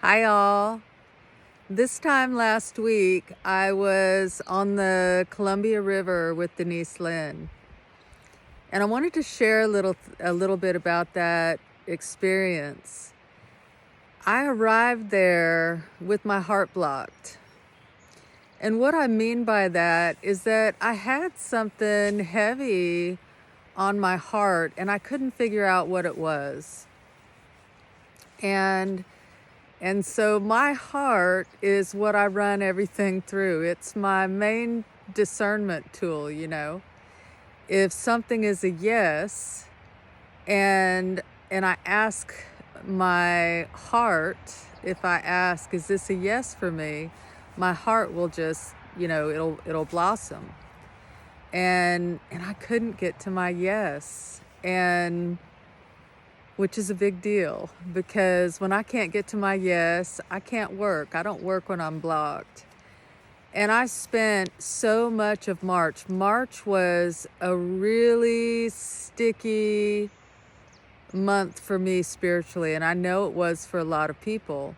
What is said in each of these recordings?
Hi, all. This time last week, I was on the Columbia River with Denise Lynn, and I wanted to share a little bit about that experience. I arrived there with my heart blocked. And what I mean by that is that I had something heavy on my heart, and I couldn't figure out what it was. And And so my heart is what I run everything through. It's my main discernment tool. If something is a yes and I ask my heart, if I ask, is this a yes for me? My heart will just, it'll blossom. And I couldn't get to my yes. And which is a big deal because when I can't get to my yes, I can't work. I don't work when I'm blocked. And I spent so much of March. March was a really sticky month for me spiritually, and I know it was for a lot of people.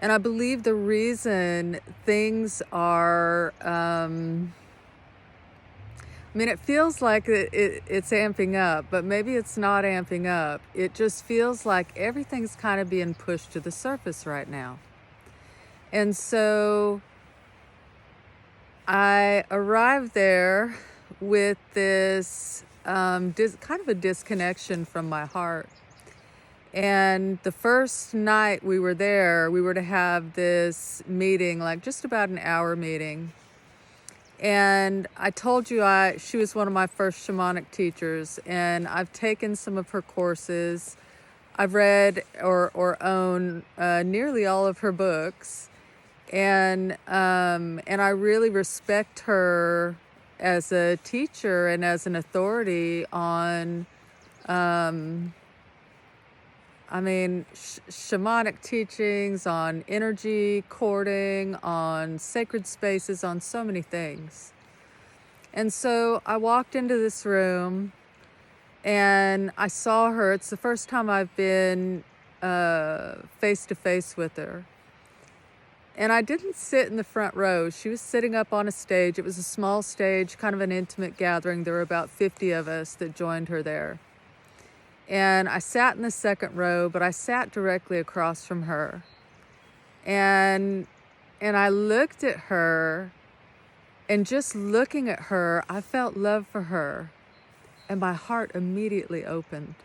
And I believe the reason things are it feels like it's amping up, but maybe it's not amping up. It just feels like everything's kind of being pushed to the surface right now. And so I arrived there with this kind of a disconnection from my heart. And the first night we were there, we were to have this meeting, like just about an hour meeting. And I told you she was one of my first shamanic teachers, and I've taken some of her courses. I've read or own nearly all of her books, and I really respect her as a teacher and as an authority on shamanic teachings, on energy cording, on sacred spaces, on so many things. And so I walked into this room and I saw her. It's the first time I've been face to face with her. And I didn't sit in the front row. She was sitting up on a stage. It was a small stage, kind of an intimate gathering. There were about 50 of us that joined her there. And I sat in the second row, but I sat directly across from her. And I looked at her, and just looking at her, I felt love for her, and my heart immediately opened.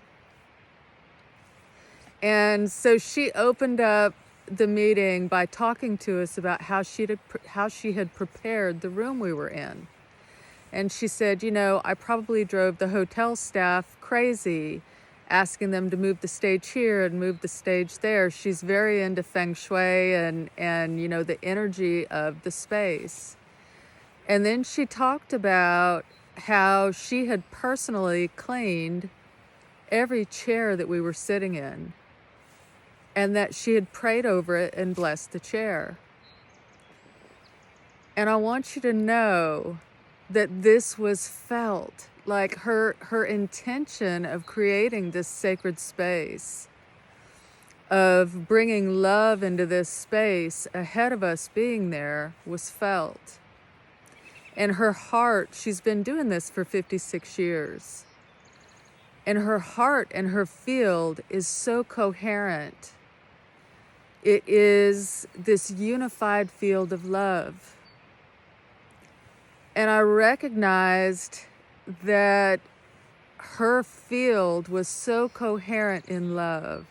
And so she opened up the meeting by talking to us about how she had prepared the room we were in. And she said, I probably drove the hotel staff crazy, asking them to move the stage here and move the stage there. She's very into feng shui and the energy of the space. And then she talked about how she had personally cleaned every chair that we were sitting in, and that she had prayed over it and blessed the chair. And I want you to know that this was felt. Like her intention of creating this sacred space, of bringing love into this space ahead of us being there, was felt. And her heart, she's been doing this for 56 years. And her heart and her field is so coherent. It is this unified field of love. And I recognized that her field was so coherent in love,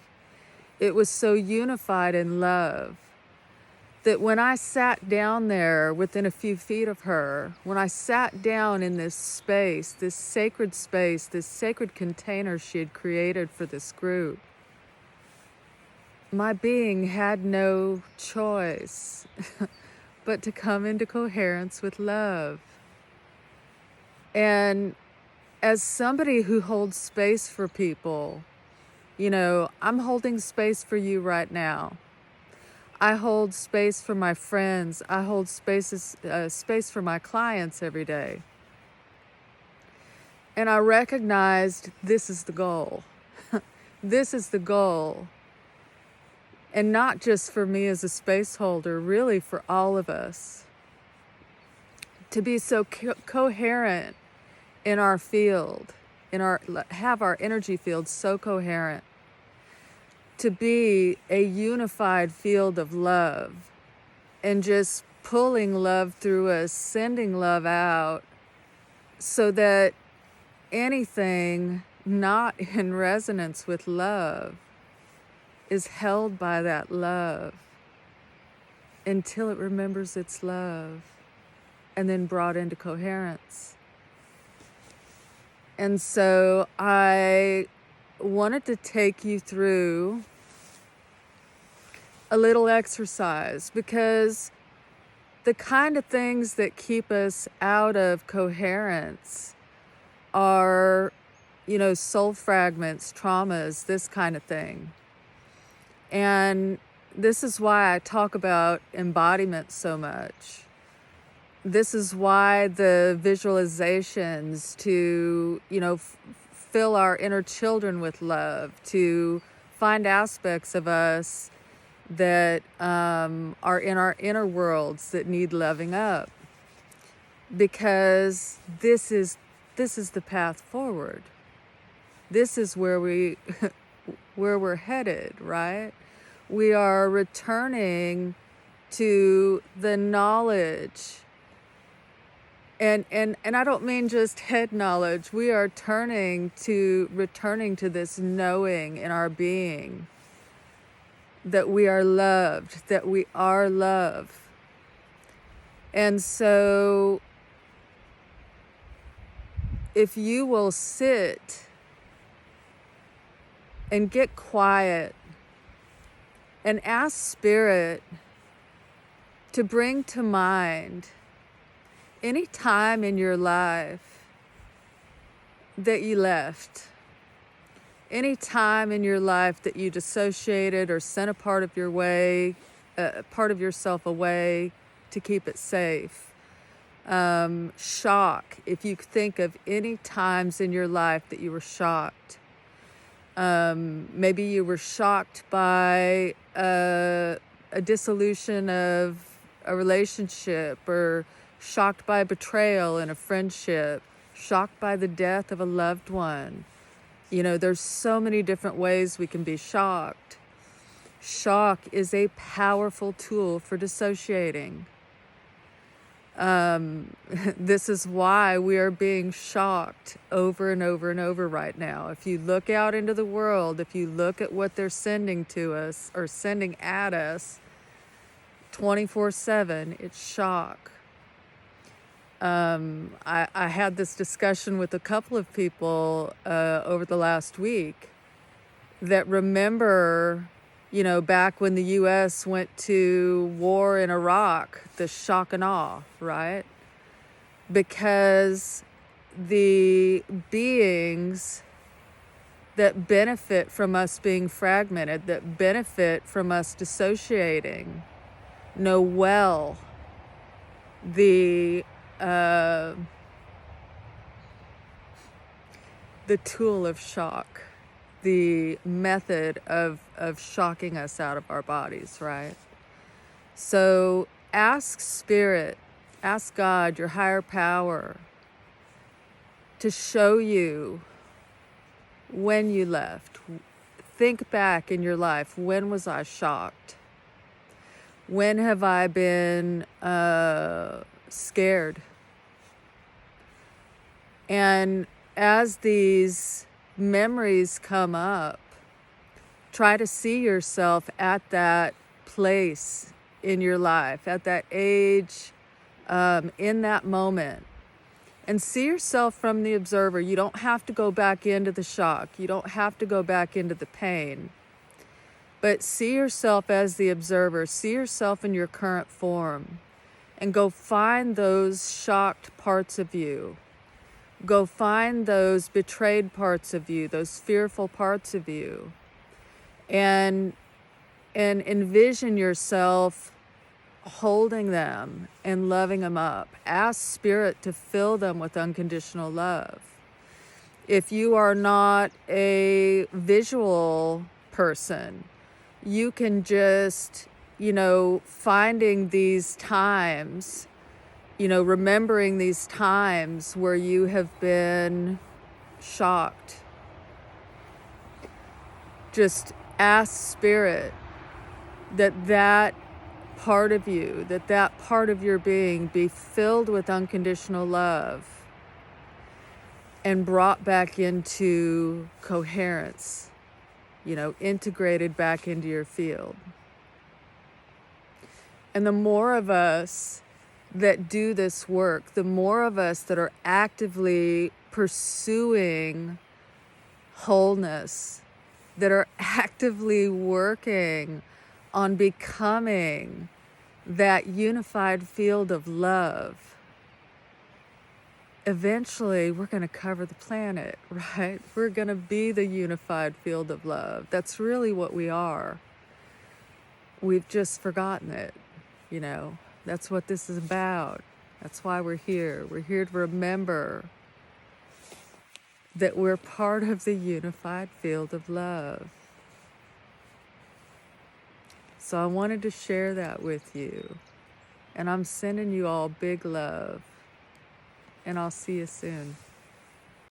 it was so unified in love, that when I sat down there within a few feet of her, when I sat down in this space, this sacred container she had created for this group, my being had no choice but to come into coherence with love. And as somebody who holds space for people, I'm holding space for you right now. I hold space for my friends. I hold space for my clients every day. And I recognized this is the goal. This is the goal. And not just for me as a space holder, really for all of us. To be so coherent in our field, have our energy field so coherent. To be a unified field of love and just pulling love through us, sending love out, so that anything not in resonance with love is held by that love until it remembers its love and then brought into coherence. And so I wanted to take you through a little exercise, because the kind of things that keep us out of coherence are, soul fragments, traumas, this kind of thing. And this is why I talk about embodiment so much. This is why the visualizations to, fill our inner children with love, to find aspects of us that are in our inner worlds that need loving up. Because this is the path forward. This is where we're headed, right? We are returning to the knowledge. And I don't mean just head knowledge. We are returning to this knowing in our being that we are loved, that we are love. And so if you will sit and get quiet and ask Spirit to bring to mind any time in your life that you left, any time in your life that you dissociated or sent a part of part of yourself away to keep it safe. Shock, if you think of any times in your life that you were shocked. Maybe you were shocked by a dissolution of a relationship, or shocked by betrayal in a friendship, shocked by the death of a loved one. There's so many different ways we can be shocked. Shock is a powerful tool for dissociating. This is why we are being shocked over and over and over right now. If you look out into the world, if you look at what they're sending to us or sending at us 24/7, it's shock. I had this discussion with a couple of people over the last week that remember, back when the U.S. went to war in Iraq, the shock and awe, right? Because the beings that benefit from us being fragmented, that benefit from us dissociating, know well the tool of shock, the method of shocking us out of our bodies, right? So ask Spirit, ask God, your higher power, to show you when you left. Think back in your life. When was I shocked? When have I been scared? And as these memories come up, try to see yourself at that place in your life, at that age, in that moment. And see yourself from the observer. You don't have to go back into the shock. You don't have to go back into the pain. But see yourself as the observer. See yourself in your current form. And go find those shocked parts of you. Go find those betrayed parts of you, those fearful parts of you. And envision yourself holding them and loving them up. Ask Spirit to fill them with unconditional love. If you are not a visual person, you can just, finding these times, remembering these times where you have been shocked. Just ask Spirit that part of you, that part of your being be filled with unconditional love and brought back into coherence, integrated back into your field. And the more of us that do this work, the more of us that are actively pursuing wholeness, that are actively working on becoming that unified field of love, eventually we're going to cover the planet, right? We're going to be the unified field of love. That's really what we are. We've just forgotten it, That's what this is about. That's why we're here. We're here to remember that we're part of the unified field of love. So I wanted to share that with you. And I'm sending you all big love. And I'll see you soon.